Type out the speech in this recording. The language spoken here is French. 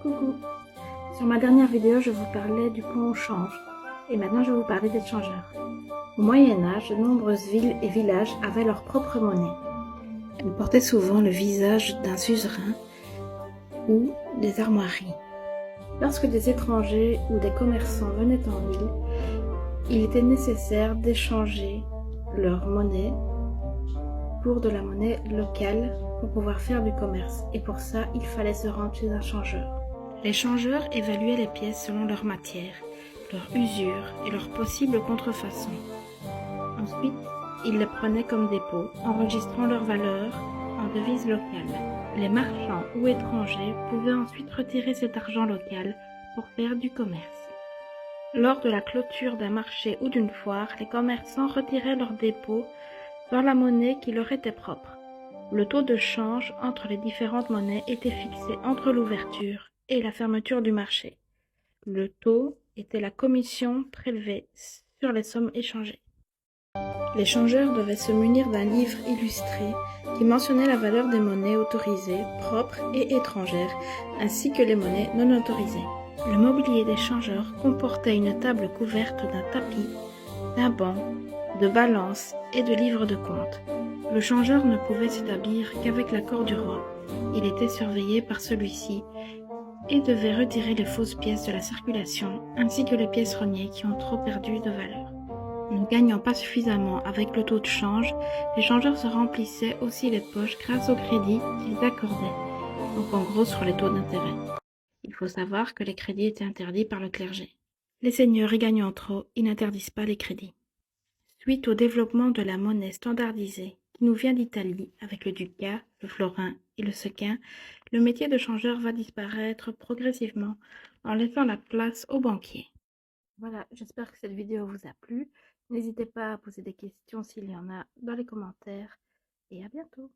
Coucou! Sur ma dernière vidéo, je vous parlais du pont au change, et maintenant je vais vous parler des changeurs. Au Moyen-Âge, de nombreuses villes et villages avaient leur propre monnaie. Elle portait souvent le visage d'un suzerain ou des armoiries. Lorsque des étrangers ou des commerçants venaient en ville, il était nécessaire d'échanger leur monnaie pour de la monnaie locale pour pouvoir faire du commerce, et pour ça, il fallait se rendre chez un changeur. Les changeurs évaluaient les pièces selon leur matière, leur usure et leur possible contrefaçon. Ensuite, ils les prenaient comme dépôt, enregistrant leur valeur en devise locale. Les marchands ou étrangers pouvaient ensuite retirer cet argent local pour faire du commerce. Lors de la clôture d'un marché ou d'une foire, les commerçants retiraient leur dépôt dans la monnaie qui leur était propre. Le taux de change entre les différentes monnaies était fixé entre l'ouverture et la fermeture du marché. Le taux était la commission prélevée sur les sommes échangées. Les changeurs devaient se munir d'un livre illustré qui mentionnait la valeur des monnaies autorisées, propres et étrangères, ainsi que les monnaies non autorisées. Le mobilier des changeurs comportait une table couverte d'un tapis, d'un banc, de balances et de livres de compte. Le changeur ne pouvait s'établir qu'avec l'accord du roi. Il était surveillé par celui-ci et devait retirer les fausses pièces de la circulation, ainsi que les pièces reniées qui ont trop perdu de valeur. Ne gagnant pas suffisamment avec le taux de change, les changeurs se remplissaient aussi les poches grâce au crédit qu'ils accordaient, donc en gros sur les taux d'intérêt. Il faut savoir que les crédits étaient interdits par le clergé. Les seigneurs y gagnant trop, ils n'interdisent pas les crédits. Suite au développement de la monnaie standardisée, qui nous vient d'Italie avec le ducat, le florin et le sequin, le métier de changeur va disparaître progressivement en laissant la place aux banquiers. Voilà, j'espère que cette vidéo vous a plu. N'hésitez pas à poser des questions s'il y en a dans les commentaires et à bientôt.